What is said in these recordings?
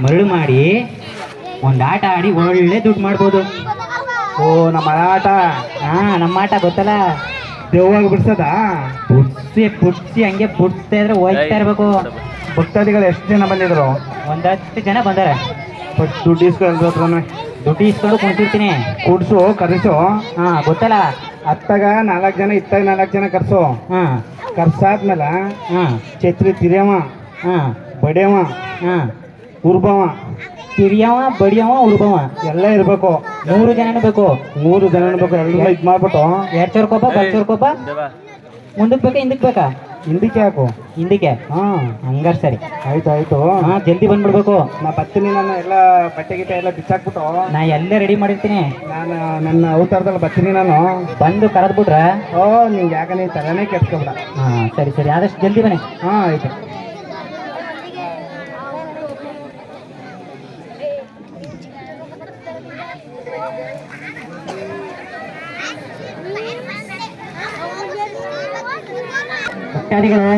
ಮರಳು ಮಾಡಿ ಒಂದು ಆಟ ಆಡಿ ಒಳ್ಳೆ ದುಡ್ಡು ಮಾಡ್ಬೋದು. ಓ ನಮ್ಮ ಆಟ. ನಮ್ಮ ಆಟ ಗೊತ್ತಲ್ಲ, ದೆವ್ವಾಗಿ ಬಿಡ್ಸದ. ಪುಡ್ಸಿ ಹಂಗೆ ಪುಡ್ಸ್ತಾ ಇದ್ರೆ ಹೋಗ್ತಾ ಇರ್ಬೇಕು. ಭಕ್ತಾದಿಗಳು ಎಷ್ಟು ಜನ ಬಂದಿದ್ರು? 10 ಜನ ಬಂದಾರೆ. ದುಡ್ಡು ಇಸ್ಕೊಂಡು ದುಡ್ಡು ಇಸ್ಕೊಂಡು ಕುಣಿಸಿರ್ತೀನಿ. ಕೂಡ್ಸು ಕರ್ಸು. ಗೊತ್ತಲ್ಲ, ಅತ್ತಾಗ 4 ಜನ, ಇತ್ತಾಗ 4 ಜನ ಕರ್ಸು. ಕರ್ಸಾದ್ಮೇಲೆ ಛತ್ರಿ ತಿರ್ಯವ, ಬಡಿಯವ, ಉರ್ಬವ, ತಿರಿಯವ, ಬಡಿಯವ, ಉರ್ಬವ ಎಲ್ಲ ಇರ್ಬೇಕು. 3 ಜನನೂ ಬೇಕು. 3 ಜನ ಬೇಕು. ಎಲ್ಲ ಇದ್ ಮಾಡ್ಬಿಟ್ಟು 2 ಚೌರ್ಕೊಬ್ಬ, ಬಲ್ ಚೌರ್ಕೊಬ್ಬ. ಮುಂದಕ್ಕೆ ಬೇಕಾ ಹಿಂದಕ್ಕೆ ಬೇಕಾ? ಹಿಂದಕ್ಕೆ ಹಾಕು. ಹಿಂದಕ್ಕೆ. ಹಂಗಾರೆ ಸರಿ, ಆಯ್ತು. ಜಲ್ದಿ ಬಂದ್ಬಿಡ್ಬೇಕು. ನಾ ಬರ್ತೀನಿ. ನಾನು ಎಲ್ಲ ಬಟ್ಟೆ ಗಿಟ್ಟೆ ಎಲ್ಲ ಬಿಚ್ಚಾಕ್ಬಿಟ್ಟು ನಾ ಎಲ್ಲ ರೆಡಿ ಮಾಡಿರ್ತೀನಿ. ನಾನು ನನ್ನ ಅವತಾರದಲ್ಲಿ ಬರ್ತೀನಿ. ನಾನು ಬಂದು ಕರೆದ್ಬಿಟ್ರೆ ನಿಂಗೆ ಯಾಕೆ ನೀನು ತಲೆನೇ ಕೆಡ್ಸ್ಕೊಬಿಡ. ಸರಿ, ಆದಷ್ಟು ಜಲ್ದಿ ಬನ್ನಿ. ಆಯ್ತು. ಭಕ್ತಾದಿಗಳು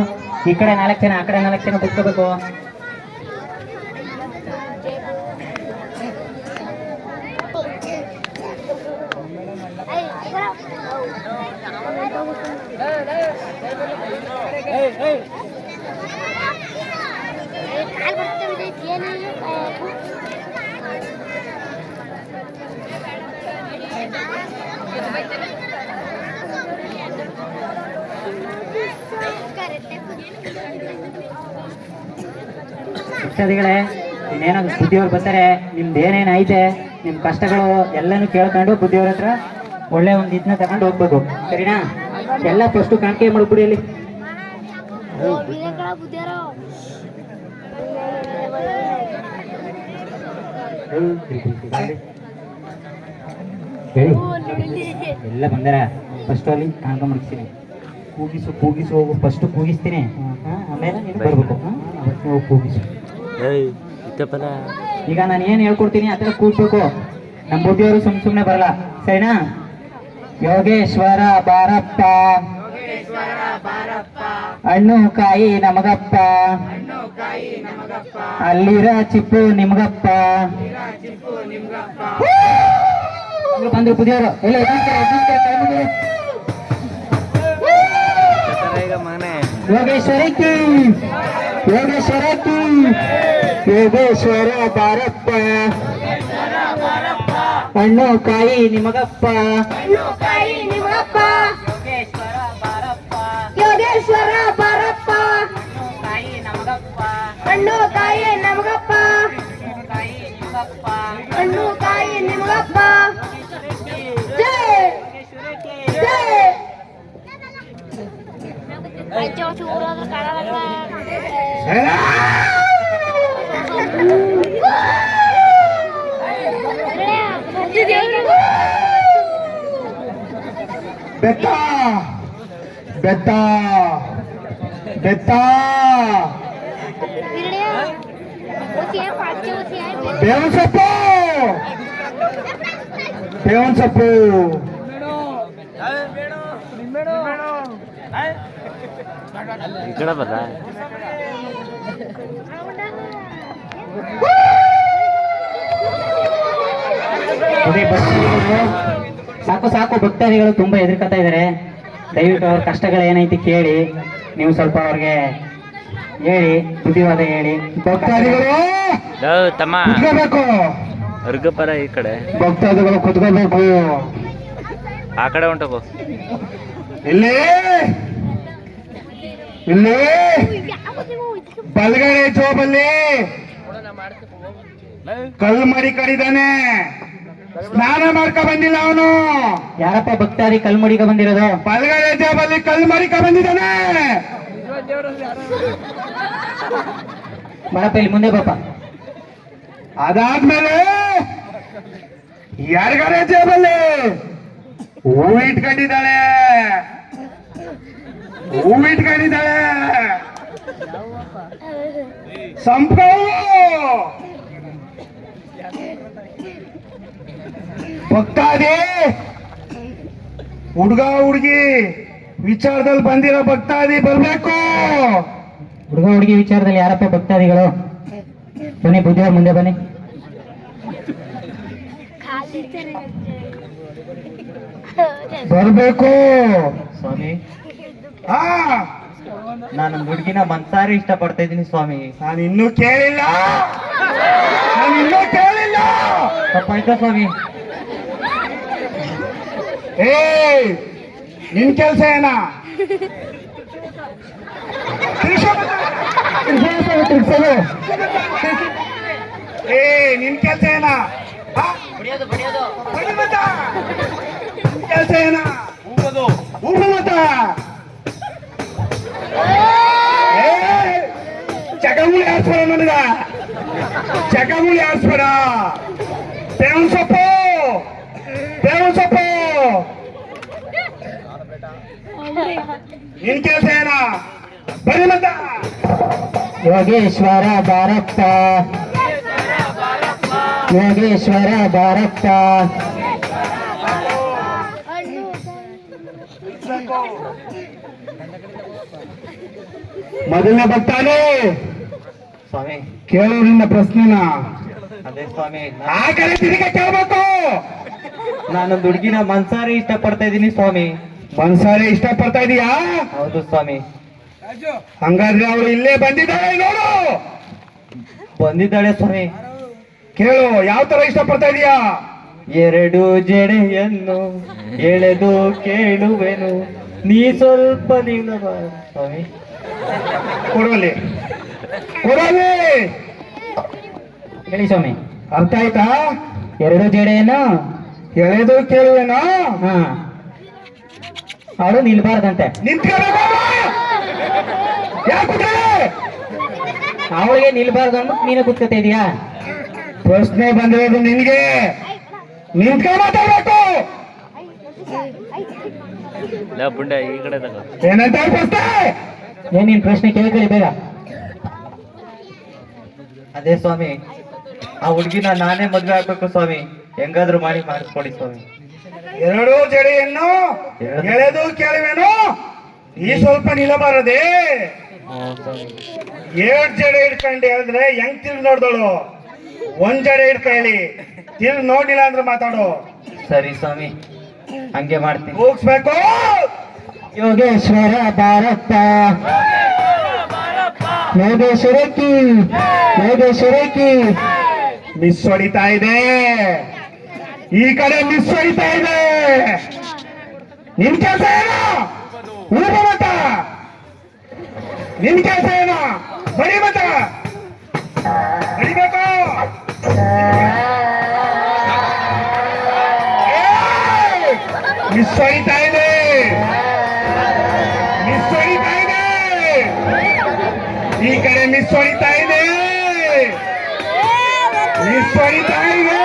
ಈ ಕಡೆ 4 ಜನ, ಆ ಕಡೆ 4 ಜನ ಕೂತ್ಕೋಬೇಕು. ಭಕ್ತಾದಿಗಳೇ, ಇನ್ನೇನೋ ಬುದ್ಧಿಯವ್ರು ಬರ್ತಾರೆ. ನಿಮ್ದು ಏನೇನು ಐತೆ, ನಿಮ್ಮ ಕಷ್ಟಗಳು ಎಲ್ಲನೂ ಕೇಳ್ಕೊಂಡು ಬುದ್ಧಿಯವ್ರ ಹತ್ರ ಒಳ್ಳೆ ಒಂದು ಇದನ್ನ ತಗೊಂಡು ಹೋಗ್ಬೇಕು. ಸರಿನಾ? ಎಲ್ಲ ಫಸ್ಟು ಕಾಣಿಕೆ ಮಾಡ್ಬಿಡಿ. ಅಲ್ಲಿ ಎಲ್ಲ ಬಂದಾರ. ಫಸ್ಟ್ ಅಲ್ಲಿ ಕಾಣ್ಕ ಮುಗಿಸ್ತೀನಿ. ಕೂಗಿಸು ಹೋಗು. ಫಸ್ಟ್ ಕೂಗಿಸ್ತೀನಿ, ಆಮೇಲೆ ನೀನು ಬರ್ಬೇಕು. ಹೋಗಿ ಕೂಗಿಸು. ಈಗ ನಾನು ಏನು ಹೇಳ್ಕೊಡ್ತೀನಿ ಆ ಥರ ಕೂಗ್ಬೇಕು. ನಮ್ಮ ಬುದ್ಧಿಯವರು ಸುಮ್ಮನೆ ಬರಲ್ಲ. ಸರಿನಾ? ಯೋಗೇಶ್ವರ ಬಾರಪ್ಪ, ಹಣ್ಣು ಕಾಯಿ ನಮಗಪ್ಪ, ಅಲ್ಲಿರ ಚಿಪ್ಪು ನಿಮ್ಗಪ್ಪ. ಬಂದ್ರು ಬುದ್ಧಿಯವರು. ಎಲ್ಲ ಯೋಗೇಶ್ವರಕ್ಕೆ, ಯೋಗೇಶ್ವರ ಬಾರಪ್ಪ, ಹಣ್ಣು ಕಾಯಿ ನಿಮಗಪ್ಪ, ಯೋಗೇಶ್ವರ ಬಾರಪ್ಪ, ಹಣ್ಣು ಕಾಯಿ ನಮಗಪ್ಪ, ಹಣ್ಣು ಕಾಯಿ ನಿಮಗಪ್ಪ. ಬೆತ್ತ ಬೆತ್ತ ಬೆತ್ತ ಬೇವಿನ ಸೊಪ್ಪು, ಬೇವಿನ ಸೊಪ್ಪು. ಸಾಕು ಭಕ್ತಾದಿಗಳು ತುಂಬಾ ಹೆದರ್ಕೊತಾ ಇದಾರೆ. ದಯವಿಟ್ಟು ಅವ್ರ ಕಷ್ಟಗಳು ಏನೈತಿ ಕೇಳಿ, ನೀವು ಸ್ವಲ್ಪ ಅವ್ರಿಗೆ ಹೇಳಿ, ಬುದ್ಧಿವಾದ ಹೇಳಿ. ಭಕ್ತಾದಿಗಳು ಕುತ್ಕೋಬೇಕು. ವರ್ಗಪರ ಈ ಕಡೆ ಭಕ್ತಾದಿಗಳು ಕುತ್ಕೋಬೇಕು. ಆ ಕಡೆ ಹೊಂಟೋಗು. ಇಲ್ಲಿ ಬಲಗಡೆ ಜೋಬಲ್ಲಿ ಕಲ್ಲು ಮಡಿ ಕಡಿದಾನೆ. ಸ್ನಾನ ಮಾಡ್ಕ ಬಂದಿಲ್ಲ ಅವನು. ಯಾರಪ್ಪ ಭಕ್ತಾದಿ ಕಲ್ಲು ಮಡಿಕ ಬಂದಿರೋದು? ಬಲಗಡೆ ಜೋಬಲ್ಲಿ ಕಲ್ಲು ಮಡಿಕ ಬಂದಿದ್ದಾನೆ. ಬರಪ್ಪ ಇಲ್ಲಿ ಮುಂದೆ ಬಾಪ. ಅದಾದ್ಮೇಲೆ ಎಡಗಡೆ ಜೇಬಲ್ಲಿ ಹೂವು ಇಟ್ಕೊಂಡಿದ್ದಾಳೆ. ಸಂಪವು ಭಕ್ತಾದಿ ಹುಡುಗ ಹುಡುಗಿ ವಿಚಾರದಲ್ಲಿ ಬಂದಿರೋ ಭಕ್ತಾದಿ ಬರ್ಬೇಕು. ಹುಡುಗ ಹುಡುಗಿ ವಿಚಾರದಲ್ಲಿ ಯಾರಪ್ಪ ಭಕ್ತಾದಿಗಳು? ಬನ್ನಿ ಬುದ್ಧಿಯವ್ರ ಮುಂದೆ ಬನ್ನಿ. ಬರ್ಬೇಕು. ಸ್ವಾಮಿ, ಹಾ, ನಾನು ಹುಡುಗಿನ ಮನ್ಸಾರಿ ಇಷ್ಟಪಡ್ತಾ ಇದ್ದೀನಿ ಸ್ವಾಮಿ. ನಾನು ಇನ್ನೂ ಕೇಳಿಲ್ಲ. ತಪ್ಪಾಯ್ತಾ ಸ್ವಾಮಿ? ಏ, ನಿನ್ ಕೆಲ್ಸ ಏನ? ತಿರ್ಗ್ಸೋದು. ಏ, ನಿನ್ ಕೆಲ್ಸ ಏನ? ಬಡಿ ಮತ. ನಿನ್ ಕೆಲ್ಸ ಏನ? ಹೂವು ಮತ. ಏ, ಚಕಮುಳಿ ಆಡ್ಸ್ಬೇಡ ನನಗ. ಚಕಮುಳಿ ಆಡ್ಸ್ಬೇಡ. ಬೇವಿನ ಸೊಪ್ಪು, ಬೇವಿನ ಸೊಪ್ಪು. ನಿನ್ ಕೆಲ್ಸ ಏನ? ಬಡಿ ಮತ. ಯೋಗೇಶ್ವರ ಬಾರಪ್ಪ, ಯೋಗೇಶ್ವರ ಬಾರಪ್ಪ. ಮೊದಲನೇ ಬರ್ತಾನೆ. ಸ್ವಾಮಿ, ಕೇಳು ನಿನ್ನ ಪ್ರಶ್ನೆನ. ಅದೇ ಸ್ವಾಮಿ, ಆ ಕಡೆ ತಿರುಗಿ ಕೇಳ್ಬೇಕು. ನಾನೊಂದು ಹುಡುಗಿನ ಮನ್ಸಾರಿ ಇಷ್ಟಪಡ್ತಾ ಇದ್ದೀನಿ ಸ್ವಾಮಿ. ಮನ್ಸಾರೆ ಇಷ್ಟಪಡ್ತಾ ಇದೀಯಾ? ಹೌದು ಸ್ವಾಮಿ. ಹಂಗಾದ್ರೆ ಅವಳು ಇಲ್ಲೇ ಬಂದಿದ್ದಾಳೆ ನೋಡು. ಬಂದಿದ್ದಾಳೆ ಸ್ವಾಮಿ. ಕೇಳು, ಯಾವ ತರ ಇಷ್ಟಪಡ್ತಾ ಇದೀಯಾ? ಎರಡು ಜಡೆಯನ್ನು ಎಳೆದು ಕೇಳುವೆನು, ನೀ ಸ್ವಲ್ಪ ನೀನು ಸ್ವಾಮಿ. ಕೊಡಲಿ, ಕೊಡಲಿ. ಹೇಳಿ ಸ್ವಾಮಿ. ಅರ್ಥ ಆಯ್ತಾ? ಎರಡು ಜಡೆಯನ್ನು ಎಳೆದು ಕೇಳುವೇನೋ. ಹಾ, ಅವಳು ನಿಲ್ಬಾರ್ದಂತೆ. ನಿಂತ್ಕೋಬೇಕು. ಯಾಕೆ ಅವಳಿಗೆ ನಿಲ್ಬಾರ್ದು ಅಂದ್ಬಿಟ್ಟು ನೀನು ಕೂತ್ಕೊತಾ ಇದೀಯಾ? ಪ್ರಶ್ನೆ ಬಂದಿರೋದು ನಿನ್ಗೆ. ನಿಂತ್ಕೊಂಡು ಮಾತಾಡ್ಬೇಕು. ಬುಂಡ ಈ ಕಡೆ ತಗೋ. ಏನಂತ ಪ್ರಶ್ನೆ? ಏನ್ ನಿನ್ ಪ್ರಶ್ನೆ ಕೇಳ್ಕೊಳ್ಳಿ ಬೇಗ. ಅದೇ ಸ್ವಾಮಿ, ಆ ಹುಡುಗಿನ ನಾನೇ ಮದ್ವೆ ಆಗ್ಬೇಕು ಸ್ವಾಮಿ. ಹೆಂಗಾದ್ರೂ ಮಾಡಿ ಮಾಡಿಸ್ಕೊಡಿ ಸ್ವಾಮಿ. ಎರಡು ಜಡೆಯನ್ನು ಎಳೆದು ಕೇಳುವೇನು, ಈ ಸ್ವಲ್ಪ ನಿಲ್ಲಬಾರದೆ. ಎರಡ್ ಜಡೆ ಹಿಡ್ಕೊಂಡು ಹೇಳಿದ್ರೆ ಹೆಂಗ್ ತಿರ್ಗಿ ನೋಡ್ದಳು. ಒಂದ್ ಜಡೆ ಹಿಡ್ಕೊಳ್ಳಿ, ತಿರ್ಗಿ ನೋಡಿಲ್ಲ ಅಂದ್ರೆ ಮಾತಾಡು. ಸರಿ ಸ್ವಾಮಿ, ಹಂಗೆ ಮಾಡ್ತೀನಿ. ಕೂಗ್ಸ್ಬೇಕು. ಯೋಗೇಶ್ವರ ಬಾರಪ್ಪ, ಯೋಗೇಶ್ವರಕ್ಕಿ, ಯೋಗೇಶ್ವರಕ್ಕಿ. ಮಿಸ್ ಹೊಡಿತಾ ಇದೆ, ಈ ಕಡೆ ಮಿಸ್ ಹೊಡಿತಾ ಇದೆ. ನಿನ್ ಕೆಲಸ ಏನು? ಹೂವು ಮತ. ನಿನ್ ಕೆಲಸ ಏನು? ಬಡಿ ಮತ. ಬಡಿಬೇಕು. ಮಿಸ್ ಹೊಡಿತಾ ಇದೆ, ಮಿಸ್ ಹೊಡಿತಾ ಇದೆ. ಈ ಕಡೆ ಮಿಸ್ ಹೊಡಿತಾ ಇದೆ, ಮಿಸ್ ಹೊಡಿತಾ ಇದೆ.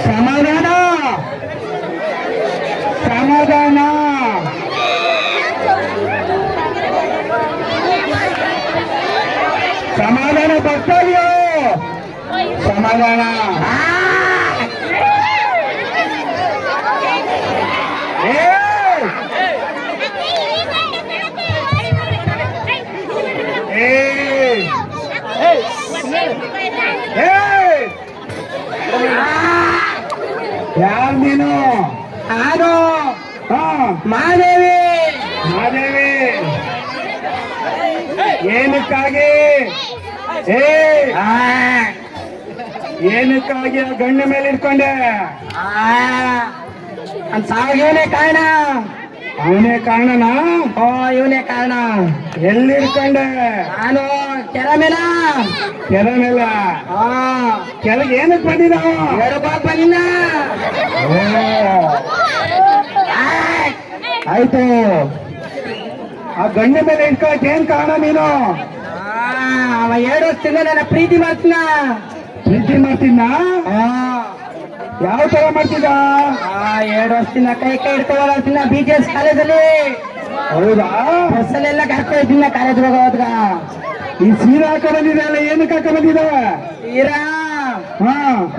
ಸಮಾಧಾನ, ಸಮಾಧಾನ. ಸಮಾಧಾನ ಬರ್ತಾ ಇದೆಯೋ? ಸಮಾಧಾನ. ನಾನು ಹಾ ಮಾದೇವಿ ಮಾದೇವಿ ಏನಕ್ಕಾಗಿ ಏ ಏನಕ್ಕಾಗಿ ಆ ಗಂಡ ಮೇಲೆ ಇಟ್ಕೊಂಡೆ ಅಂತ ಸಾಗೇನೆ ಕಾರಣ. ಅವನೇ ಕಾರಣನಾ? ಇವನೇ ಕಾರಣ. ಎಲ್ಲಿ ಇಟ್ಕೊಂಡೆ? ನಾನು ಕೆರೆ ಮೇಲ ಕೆರೆ ಮೇಲೆ. ಕೆಳಗೆ ಏನಕ್ಕೆ ಬಂದಿದ? ಬಂದಿನ. ಆಯ್ತು, ಆ ಗಂಡ ಮೇಲೆ ಇಟ್ಕೊಳಕ್ ಏನ್ ಕಾರಣ ನೀನು? ಅವ 2 ವರ್ಷದಿಂದ ನನ್ನ ಪ್ರೀತಿ ಮಾಡ್ತೀನ. ಪ್ರೀತಿ ಮಾಡ್ತೀನ? ಯಾವ ತರ ಮಾಡ್ತಿದ್ದ? 2 ವರ್ಷದಿಂದ ಕೈ ಹಿಡ್ಕೊಳ್ಳೋದಿನ BGS ಕಾಲೇಜಲ್ಲಿ. ಹೌದಾ? ಬಸ್ಸಲ್ಲೆಲ್ಲ ಕರ್ಕೊಳ್ತೀನಿ ಕಾಲೇಜ್ ಹೋಗೋದ್ಗ. ಈ ಸೀರೆ ಹಾಕ ಬಂದಿದ್ದಲ್ಲ, ಏನಕ್ಕೆ ಹಾಕ ಬಂದಿದ? ಈರಾ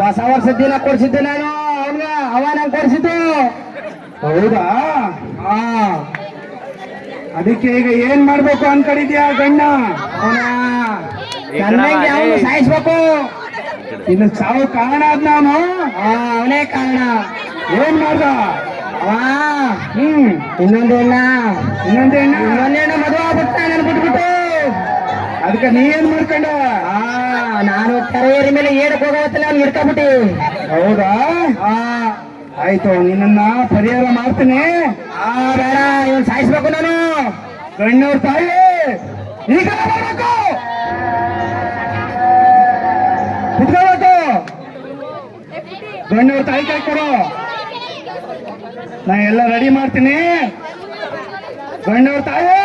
ಹೊಸ ವರ್ಷದ ದಿನ ಕೊಡ್ಸಿದ್ದೆ ನಾನು ಅವನ್ಗ, ಅವ ನಂಗೆ ಕೊಡ್ಸಿದ್ದು. ಹೌದಾ? ಅದಕ್ಕೆ ಈಗ ಏನ್ ಮಾಡ್ಬೇಕು ಅನ್ಕೊಂಡಿದ್ಯಾ ಗಂಡ? ಅವನು ಸಾಯಿಸ್ಬೇಕು. ಇನ್ನು ಸಾವು ಕಾರಣ ಅದ್ ನಾನು. ಅವನೇ ಕಾರಣ. ಏನ್ ಮಾಡ್ದ? ಇನ್ನೊಂದೇನ ಇನ್ನೊಂದೇನ ಮದುವೆ ಆಗ್ಬಿಟ್ಟ ನನ್ ಬಿಟ್ಬಿಟ್ಟು. ಅದಕ್ಕೆ ನೀ ಏನ್ ಮಾಡ್ಕೊಂಡ? ನಾನು ಕೆರೆಯರಿ ಮೇಲೆ ಏಡಕ್ ಹೋಗೋತ್ತಿಲ್ಲ ಅವ್ನು ಹಿಡ್ಕೊಂಬಿಟ್ಟಿ. ಹೌದಾ? ಆಯ್ತು, ನಿನ್ನ ಪರಿಹಾರ ಮಾಡ್ತೀನಿ. ಬೇಡ, ಇವನ್ ಸಾಯಿಸ್ಬೇಕು ನಾನು. ಗಣ್ಣವ್ರ ತಾಯಿ ಈಗ ಮಾಡ್ಬೇಕು, ಕುತ್ಕೋಬೇಕು. ಗಣ್ಣವ್ರ ತಾಯಿ ಕೈ ಕೊಡು, ನಾ ಎಲ್ಲ ರೆಡಿ ಮಾಡ್ತೀನಿ. ಗಣ್ಣವ್ರ ತಾಯಿ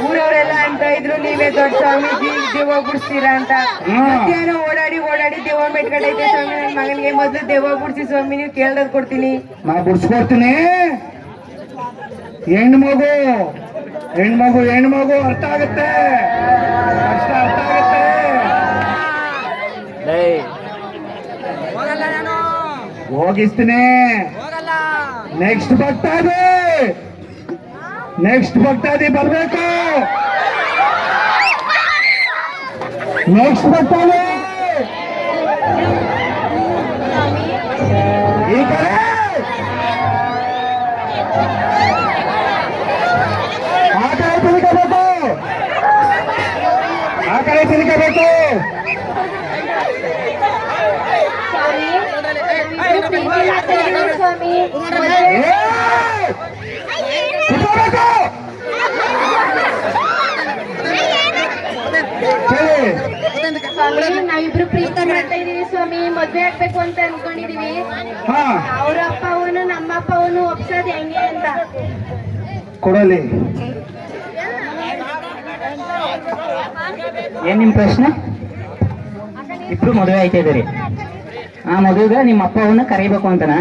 ಊರವರೆಲ್ಲ ಅಂತ ಇದ್ರು ನೀವೇ ದೊಡ್ಡ ಸ್ವಾಮಿ ದೇವ ಬಿಡಿಸ್ತೀರಾ ಅಂತ. ಮಧ್ಯಾಹ್ನ ಓಡಾಡಿ ದೇವ ಮೆಟ್ಕಡೈತೆ ಸ್ವಾಮಿ. ನನ್ನ ಮಗನಿಗೆ ಮೊದ್ಲು ದೇವ ಬಿಡಿಸಿ ಸ್ವಾಮಿ, ನೀವು ಕೇಳ್ದದ್ ಕೊಡ್ತೀನಿ. ನಾ ಬಿಡಿಸ್ಕೊಡ್ತೀನಿ. ಹೆಣ್ಮಗು ಹೆಣ್ಮಗು ಹೆಣ್ಮಗು ಅರ್ಥ ಆಗುತ್ತೆ, ಕಷ್ಟ ಅರ್ಥ ಆಗುತ್ತೆ. ಹೋಗಿಸ್ತೀನಿ. ನೆಕ್ಸ್ಟ್ ಭಕ್ತಾದಿ ಬರ್ಬೇಕು. ನೆಕ್ಸ್ಟ್ ಭಕ್ತಾದಿ ಈ ಕಡೆ. ಆ ಕಡೆ ತಿಳ್ಕೋಬೇಕು, ಆ ಕಡೆ ತಿಳ್ಕೋಬೇಕು. ಸ್ವಾಮಿ ಕುತ್ಕೋಬೇಕು. ಸ್ವಾಮಿ, ನಾವಿಬ್ರು ಪ್ರೀತಿ ಮಾಡ್ತಾ ಇದೀವಿ ಸ್ವಾಮಿ. ಮದ್ವೆ ಆಗ್ಬೇಕು ಅಂತ ಅನ್ಕೊಂಡಿದೀವಿ. ಹಾ, ಅವ್ರ ಅಪ್ಪ ಅವನು ನಮ್ಮ ಅಪ್ಪ ಅವನು ಒಪ್ಸೋದ್ ಹೆಂಗೆ ಅಂತ. ಕೊಡಲಿ. ಏನ್ ನಿಮ್ ಪ್ರಶ್ನೆ? ಇಬ್ರು ಮದುವೆ ಆಯ್ತಾ ಇದ್ದೀರಿ. ಆ ಮದುವೆಗೆ ನಿಮ್ಮ ಅಪ್ಪ ಅವನ್ನ ಕರಿಬೇಕು ಅಂತನಾ?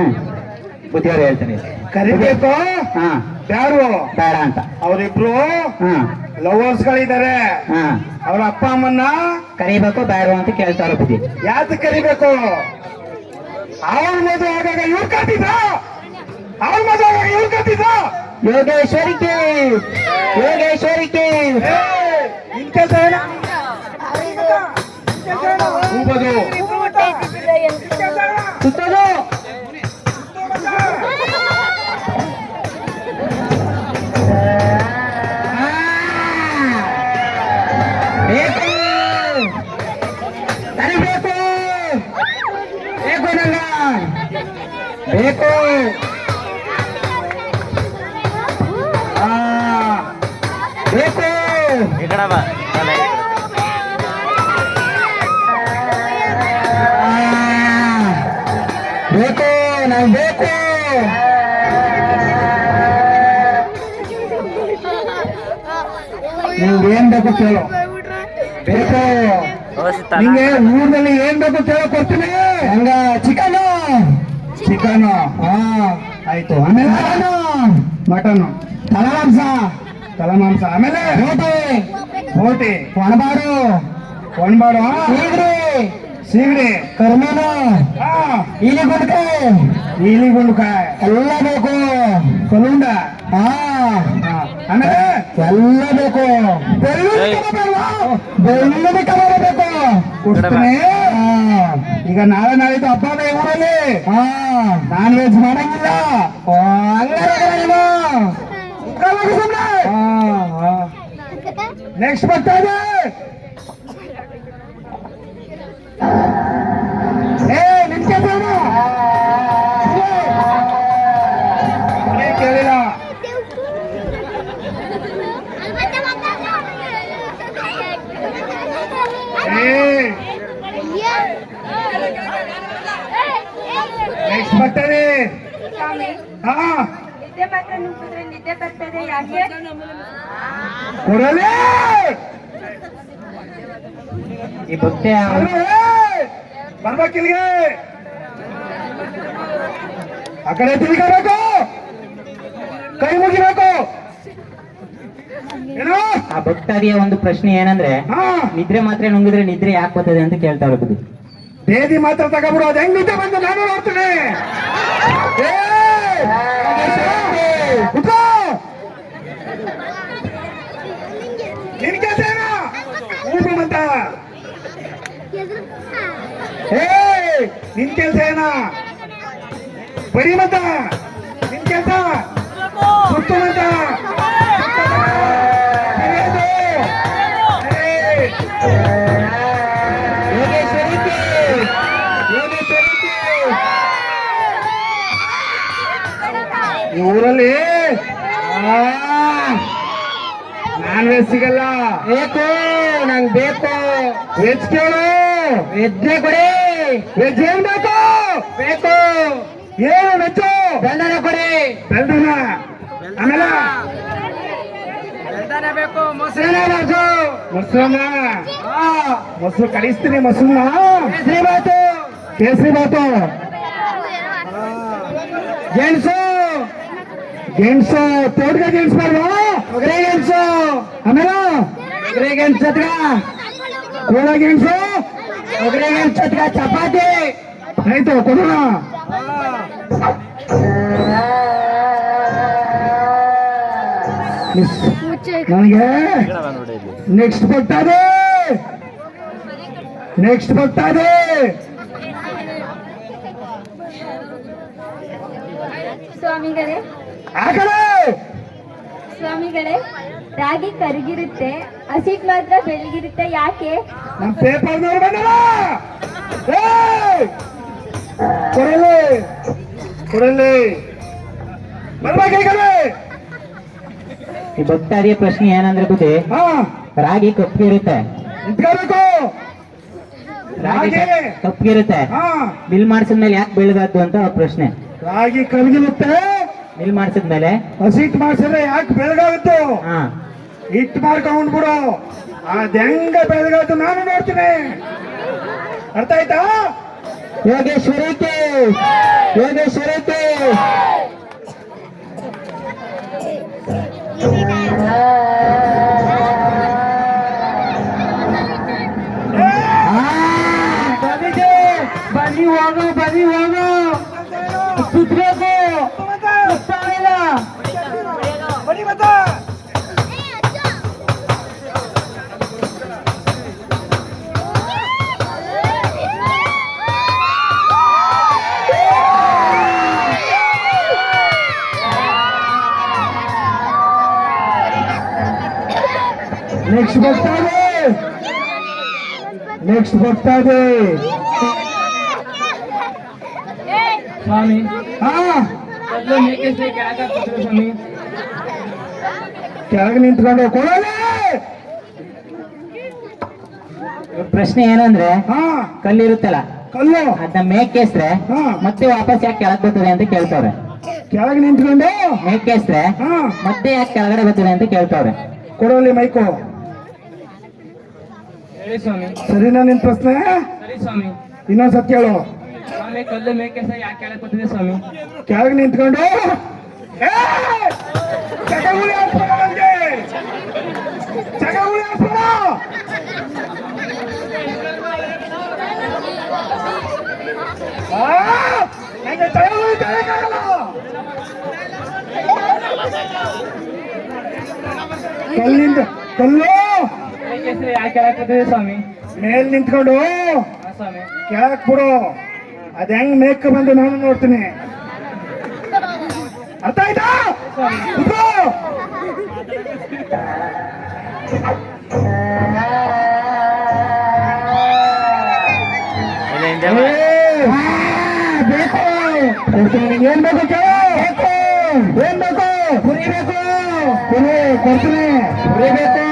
ಬುದ್ಧಿಯವ್ರು ಹೇಳ್ತಾರೆ. ಕರಿಬೇಕು. ಹಾ, ಯಾರು? ಬೇಡ ಅಂತ. ಅವರಿಬ್ರು ಹಾ ಲವರ್ಸ್ ಗಳಿದ್ದಾರೆ. ಹಾ, ಅವ್ರ ಅಪ್ಪ ಅಮ್ಮನ್ನ ಕರಿಬೇಕು ಬೇಡ ಅಂತ ಕೇಳ್ತಾರ ಬುದ್ಧಿ. ಯಾಕೆ ಕರಿಬೇಕು? ಅವ್ರ ಮದುವೆ ಆಗಾಗ ಇವ್ರು ಕಟ್ಟಿದ, ಅವ್ರ ಮದುವೆ ಆಗಾಗ ಇವ್ರು ಕಟ್ಟಿದ. ಯೋಗೇಶ್ವರಿಗೆ ಯೋಗೇಶ್ವರಿಗೆ ಇಂಕೆಲ್ಸ ಏನ? ಹೂಬದು ಸುತ್ತೋದು. ಬೇಕು ಕರಿಬೇಕು, ಬೇಕು ನಂಗ ಬೇಕು. ಬೇಕು ಈ ಕಡೆ ಬಾ. ಬೇಕು ನಂಗೆ ಬೇಕು. ನಿಂಗೆ ಏನ್ ಬೇಕು ಕೇಳು. ಬೇಕು ನಿಂಗೆ ಊರಿನಲ್ಲಿ ಏನ್ ಬೇಕು ಕೇಳೋ ಕೊಡ್ತೀನಿ. ಹಂಗ ಚಿಕನ್ ಚಿಕನ್. ಹಾ ಆಯ್ತು. ಆಮೇಲೆ ಮಟನ್, ತಲಮಾಂಸ. ಆಮೇಲೆ ಬೋಟಿ, ಒಣಬಾರು, ಒಣಬಾಡು, ಸೀಗಡಿ, ಕರ್ಮೀನು, ಇಲಿ ಗುಂಡ್ಕಾಯಿ, ನೀಲಿ ಗುಂಡ್ಕಾಯಿ ಎಲ್ಲ ಬೇಕು. ಕಲುಂಡ. ಹಾ ಆಮೇಲೆ ಎಲ್ಲ ಬೇಕು ಬೆಳ್ಳುಳ್ಳಿ ಕಬಾಬ್ ಬೇಕು ಕೊಡ್ತೀನಿ. ಈಗ ನಾಳೆ ನಾಳಿದ್ದು ಹಬ್ಬ ಇದೆ ಊರಲ್ಲಿ. ನಾನ್ ವೆಜ್ ಮಾಡಂಗಿಲ್ಲ. ನೆಕ್ಸ್ಟ್ ಬರ್ತಾ ಇದೆ. ಕೇಳಿಲ್ಲ. ನೆಕ್ಸ್ಟ್ ಬರ್ತದೆ. ಹಾ ನಿದ್ದೆ ಮಾತ್ರ ನುಗ್ಗಿದ್ರೆ ನಿದ್ದೆ ಬರ್ತದೆ ಯಾಕೆ? ಕೊಡಲೇ ಈ ಭಕ್ತಿ ಬರ್ಬೇಕಿಲ್ಗೆ. ಆ ಕಡೆ ತಿಳ್ಕೋಬೇಕು, ಕೈ ಮುಗಿಬೇಕು. ಏನೋ ಆ ಭಕ್ತಾದಿಯ ಒಂದು ಪ್ರಶ್ನೆ ಏನಂದ್ರೆ, ಹಾ ನಿದ್ರೆ ಮಾತ್ರ ನುಂಗಿದ್ರೆ ನಿದ್ರೆ ಯಾಕೆ ಬರ್ತದೆ ಅಂತ ಕೇಳ್ತಾ ಇರೋದು. ಬೇದಿ ಮಾತ್ರ ತಗೊಬಿಡು. ಅದು ಹೆಂಗ್ ನಿದ್ದೆ ಬಂದು ನಾನು ನೋಡ್ತೀನಿ. ನಿನ್ ಕೆಲಸ ಏನೋ ಊಟ ಮಂತ. ನಿನ್ ಕೆಲ್ಸ ಏನ ಬರೀ ಮತ. ನಿನ್ ಕೆಲ್ಸ ಸುತ್ತು ಮತ. ಈ ಊರಲ್ಲಿ ನಾನ್ ವೆಜ್ ಸಿಗಲ್ಲ. ಬೇಕು ನಂಗೆ ಬೇಕು. ವೆಜ್ ಕೇಳು. ವೆಜ್ಜೇ ಕೊಡಿ. ವೆಜ್ ಏನ್ ಬೇಕು? ಬೇಕು ಏನು ವೆಜ್ಜು? ಬೆಲ್ದನ ಕೊಡಿ. ಬೆಲ್ದನ. ಆಮೇಲೆ ಮೊಸರನ್ನ ಬೇಕು. ಮೊಸರನ್ನ. ಮೊಸರು ಕಡಿಸ್ತೀನಿ. ಮೊಸರನ್ನ. ಕೇಸರಿ ಬಾತು. ಕೇಸರಿ ಬಾತು. ಗೆಣಸು. ಗೆಣಸು ತೋಟಗ ಗೆಣಸು ಬಾರ್ದು. ಒಗರೆ ಗೆಣಸು. ಆಮೇಲೆ ಒಗರೆ ಗೆಣಸು ಹತ್ರ ಕೋಳ ಗೆಣಸು. ಒಗರೆ ಗೆಣಸು ಹತ್ರ ಚಪಾತಿ. ಆಯ್ತು ಕೊಡೋಣ. ನನಗೆ ನೆಕ್ಸ್ಟ್ ಬರ್ತಾದೆ. ನೆಕ್ಸ್ಟ್ ಬರ್ತಾದೆ. ಸ್ವಾಮಿಗಳೇ ಆ ಕಡೆ ಸ್ವಾಮಿಗಳೇ, ರಾಗಿ ಕರಗಿರುತ್ತೆ, ಹಸಿಟ್ ಮಾತ್ರ ಬೆಳಗಿರುತ್ತೆ, ಯಾಕೆ? ನಮ್ ಪೇಪರ್ ಬಂದಲ್ಲ. ಕೊಡಲಿ ಕೊಡಲಿ ಬರ್ಬೇಕಾಗಲೇ. ಈ ಭಕ್ತಾದಿಯ ಪ್ರಶ್ನೆ ಏನಂದ್ರೆ ಬುದ್ಧಿ, ಹಾ ರಾಗಿ ಕಪ್ಪಿರುತ್ತೆ. ನಿಂತ್ಕೋಬೇಕು. ರಾಗಿ ರಾಗಿ ಕಪ್ಪಿರುತ್ತೆ. ಹಾ ಮಿಲ್ ಮಾಡಿಸಿದ್ಮೇಲೆ ಯಾಕೆ ಬೆಳಗಾದ್ದು ಅಂತ ಅವ್ರ ಪ್ರಶ್ನೆ. ರಾಗಿ ಕರಗಿರುತ್ತೆ. ಮಿಲ್ ಮಾಡಿಸಿದ್ಮೇಲೆ ಹಸಿಟ್ ಮಾಡ್ಸಿದ್ರೆ ಯಾಕೆ ಬೆಳಗಾಗುತ್ತೆ? ಹಾ ಹಿಟ್ ಮಾಡ್ಕೊಂಡ್ಬಿಡು. ಅದ್ ಹೆಂಗ ಬೆಳಗಾದ್ದು ನಾನು ನೋಡ್ತೀನಿ. ಅರ್ಥ ಆಯ್ತಾ? ಯೋಗೇಶ್ವರಿಕೆ ಯೋಗೇಶ್ವರಿಕೆ. ಬನ್ನಿ ಹೋಗು ಬನ್ನಿ ಹೋಗು. ಸುತ್ತಬೇಕು ಸುತ್ತಾಯಿಲ್ಲ. ಬನ್ನಿ ಮತ್ತ. ನೆಕ್ಸ್ಟ್ ಬರ್ತಾದೆ. ನೆಕ್ಸ್ಟ್ ಬರ್ತಾದೆ. ಸ್ವಾಮಿ ಹಾ ಸ್ವಾಮಿ ಕೆಳಗೆ ನಿಂತ್ಕೊಂಡು ಕೊಡಲೇ. ಪ್ರಶ್ನೆ ಏನಂದ್ರೆ, ಹಾ ಕಲ್ಲಿರುತ್ತಲ್ಲ ಕಲ್ಲು ಅದನ್ನ ಮೇಕೆಸ್ರೆ ಹಾ ಮತ್ತೆ ವಾಪಸ್ ಯಾಕೆ ಕೆಳಗೆ ಬರ್ತದೆ ಅಂತ ಕೇಳ್ತವ್ರೆ. ಕೆಳಗೆ ನಿಂತ್ಕೊಂಡು ಮೇಕೆಸ್ರೆ ಹಾ ಮತ್ತೆ ಯಾಕೆ ಕೆಳಗಡೆ ಬರ್ತದೆ ಅಂತ ಕೇಳ್ತವ್ರೆ. ಕೊಡಲಿ ಮೈಕು. ಹೇಳಿ ಸ್ವಾಮಿ. ಸರಿನಾ ನಿನ್ ಪ್ರಶ್ನೆ? ಸರಿ ಸ್ವಾಮಿ. ಇನ್ನೊಂದ್ಸತ್ ಕೇಳು. ಸ್ವಾಮಿ ಕಲ್ಲು ಮೇಕೆಸ ಯಾಕೆ ಕೆಳಗೆ ಬರ್ತದೆ ಸ್ವಾಮಿ? ಕೆಳಗೆ ನಿಂತ್ಕೊಂಡು ಚಗಗುಳಿ ಹಾಕ್ಬೇಡ ನಂಗೆ. ಚಗಗುಳಿ ಹಾಕ್ಬೇಡ. ನಂಗೆ ಚಗಗುಳಿ ತೆಗಿಯಕ್ಕಾಗಲ್ಲ. ಕಲ್ಲಿಂದ ಕಲ್ಲು ಯಾಕೆ ಹಾಕಿದ್ವಿ ಸ್ವಾಮಿ? ಮೇಲ್ ನಿಂತ್ಕೊಂಡು ಸ್ವಾಮಿ ಕೆಳಕ್ ಬಿಡು. ಅದ್ ಹೆಂಗ್ ಮೇಕ್ ಬಂದು ನಾನು ನೋಡ್ತೀನಿ. ಅರ್ಥ ಆಯ್ತಾ? ಕೂತ್ಕೋ. ಬೇಕು ಏನ್ ಬೇಕು ಕೇಳು. ಏನ್ ಬೇಕು? ಕುರಿ ಬೇಕು. ಕುರಿ ಕೊಡ್ತೀನಿ. ಕುರಿ ಬೇಕು.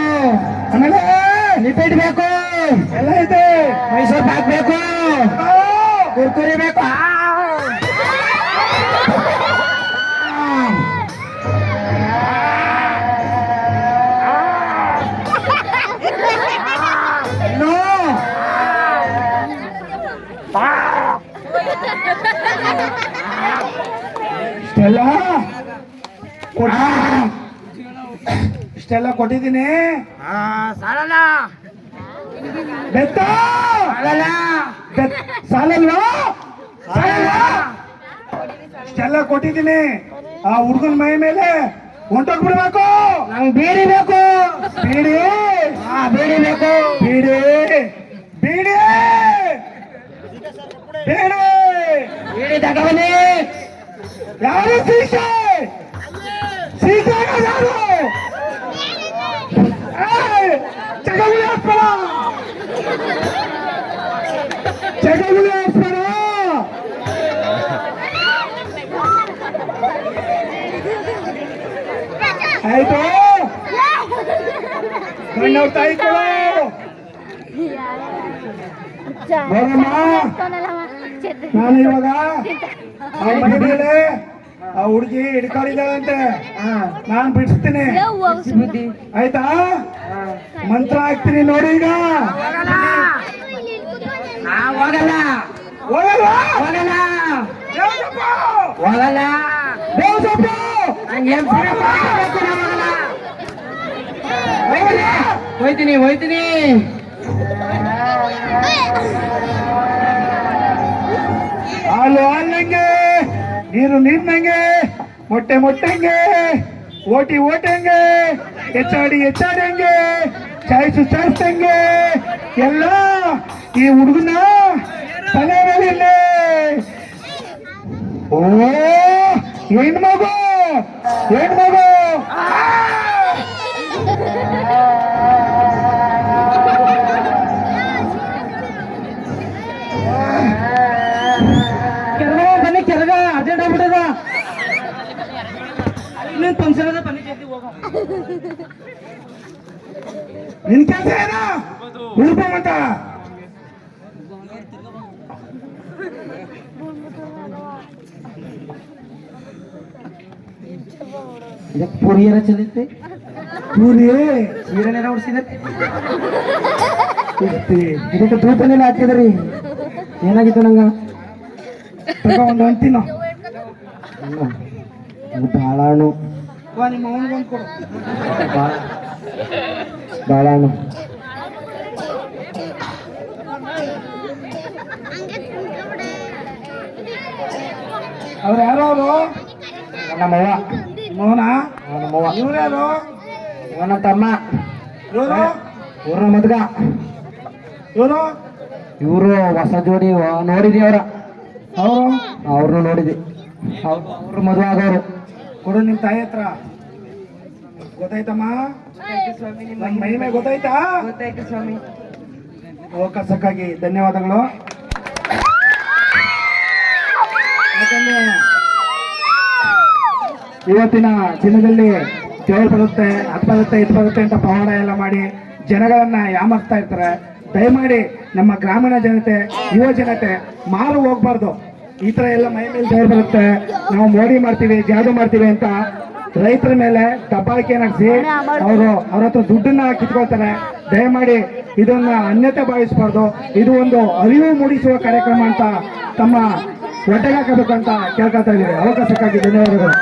ಆಮೇಲೆ ನಿಪ್ಪೆಟ್ ಬೇಕು. ಎಲ್ಲ ಐತೆ. ಮೈಸೂರು ಪಾಕ್ ಬೇಕು. ಕುರ್ಕುರಿ ಬೇಕು. ಇಷ್ಟೆಲ್ಲ ಕೊಟ್ಟಿದ್ದೀನಿ. ಬೆತ್ತ ಸಾಲಲ್ವಾ? ಇಷ್ಟೆಲ್ಲ ಕೊಟ್ಟಿದ್ದೀನಿ. ಆ ಹುಡುಗನ ಮೈ ಮೇಲೆ ಹೊಂಟೋಗ್ಬಿಡ್ಬೇಕು. ನಂಗೆ ಬೀಡಿ ಬೇಕು. ಬೀಡಿ ಬೀಡಿ ಬೇಕು. ಬೀಡಿ ಬೀಡಿ ಬೀಡಿ ಬೀಡಿ ತಗೊಬನ್ನಿ. ಯಾರು ಸೀಸೆ ಸೀಸೆ ಯಾರು? ಚಗಗುಳಿ ಹಾಕ್ಬೇಡ. ಚಗಗುಳಿ ಹಾಕ್ಬೇಡ. ಆಯ್ತು ಗಂಡವ್ರ ತಾಯಿ ಕೊಡು. ಹೋಗಮ್ಮ. ನಾನು ಇವಾಗ ಆ ಮನೆ ಮೇಲೆ ಆ ಹುಡುಗಿ ಹಿಡ್ಕೊಂಡಿದ್ದಾಳಂತೆ. ನಾನ್ ಬಿಡಿಸ್ತೀನಿ. ಆಯ್ತಾ? ಮಂತ್ರ ಹಾಕ್ತೀನಿ ನೋಡಿ. ಈಗ ಹೋಗಲ್ಲ ಹೋಗಲ್ಲ ಹೋಗಲ್ಲ ಹೋಗಲ್ಲ. ಹೋಯ್ತೀನಿ ಹೋಯ್ತೀನಿ. ಹಾಲು ಹಾಲಂಗೆ, ನೀರು ನೀರ್ನಂಗೆ, ಮೊಟ್ಟೆ ಮೊಟ್ಟಂಗೆ, ಓಟಿ ಓಟಂಗೆ, ಹೆಚ್ಚಾಡಿ ಹೆಚ್ಚಾಡಂಗೆ, ಚಾಯ್ಸು ಚಾಯ್ಸಂಗೆ ಎಲ್ಲ ಈ ಹುಡುಗನ ತಲೆ ಮೇಲೆ. ಓ ಹೆಣ್ಮಗು ಹೆಣ್ಮಗು. ಬನ್ನಿ ಕೆರಗ ಅರ್ಜೆಂಟ್ ಆಗ್ಬಿಟ್ಟದ. ಇನ್ನೊಂದು ಫಂಕ್ಷನ್ ಅದ ಬನ್ನಿ ಜಲ್ದಿ ಹೋಗ. ನಿನ್ ಕೆಲಸ ಏನ? ಉಳ್ಕೊಂಬಂತ ಪೂರಿ ಏನ ಚಲೈತೆ? ಪೂರಿ ಸೀರೆನೇನ ಉಡ್ಸಿದತ್ತೆ. ಇದಕ್ಕೆ ತೂಪನೆಲ್ಲ ಹಾಕಿದ್ರಿ. ಏನಾಗಿತ್ತು ನಂಗ? ಒಂದು ಅಂತಿನ ಬಾಳಾಣು. ನಿಮ್ಮ ಅವನಿಗೊಂದು ಕೊಡು. ಬಾಳಾಣು ಅವ್ರು ಯಾರು? ಅವರು ನಮ್ಮವ್ವ. ಮೋಹನ ನಮ್ಮವ್ವ. ಇವ್ರು ಯಾರು? ಇವನ ತಮ್ಮ. ಇವರು ಇವ್ರ ಮದ್ಗ. ಇವರು ಇವರು ಹೊಸ ಜೋಡಿ ನೋಡಿದಿ ಅವ್ರ. ಅವರು ಅವ್ರನ್ನ ನೋಡಿದಿ. ಅವ್ರ ಮದುವೆ ಆಗೋರು. ಕೊಡು ನಿಮ್ ತಾಯಿ ಹತ್ರ. ಗೊತ್ತಾಯ್ತಮ್ಮ? ನನ್ನ ಮಹಿಮೆ ಗೊತ್ತಾಯ್ತಾ? ಗೊತ್ತಾಯ್ತು ಸ್ವಾಮಿ. ಅವಕಾಶಕ್ಕಾಗಿ ಧನ್ಯವಾದಗಳು. ಯಾಕಂದ್ರೆ ಇವತ್ತಿನ ದಿನದಲ್ಲಿ ದೇವರು ಬರುತ್ತೆ, ಅದು ಬರುತ್ತೆ, ಇದು ಬರುತ್ತೆ ಅಂತ ಪವಾಡ ಎಲ್ಲ ಮಾಡಿ ಜನಗಳನ್ನ ಯಾಮಾರ್ತಾ ಇರ್ತಾರೆ. ದಯಮಾಡಿ ನಮ್ಮ ಗ್ರಾಮೀಣ ಜನತೆ, ಯುವ ಜನತೆ ಮಾರು ಹೋಗ್ಬಾರ್ದು. ಈ ತರ ಎಲ್ಲ ಮೈ ಮೇಲೆ ದೇವರು ಬರುತ್ತೆ, ನಾವು ಮೋಡಿ ಮಾಡ್ತೀವಿ, ಜಾದು ಮಾಡ್ತೀವಿ ಅಂತ ರೈತರ ಮೇಲೆ ದಬ್ಬಾಳಿಕೆ ನಡೆಸಿ ಅವ್ರ ಹತ್ರ ದುಡ್ಡನ್ನ ಕಿತ್ಕೊಳ್ತಾರೆ. ದಯಮಾಡಿ ಇದನ್ನ ಅನ್ಯತೆ ಭಾವಿಸಬಾರ್ದು. ಇದು ಒಂದು ಅರಿವು ಮೂಡಿಸುವ ಕಾರ್ಯಕ್ರಮ ಅಂತ ತಮ್ಮ ಹೊಟ್ಟೆಗೆ ಹಾಕಬೇಕು ಅಂತ ಕೇಳ್ಕೊತಾ ಇದ್ದೀವಿ. ಅವಕಾಶಕ್ಕಾಗಿ ಧನ್ಯವಾದಗಳು.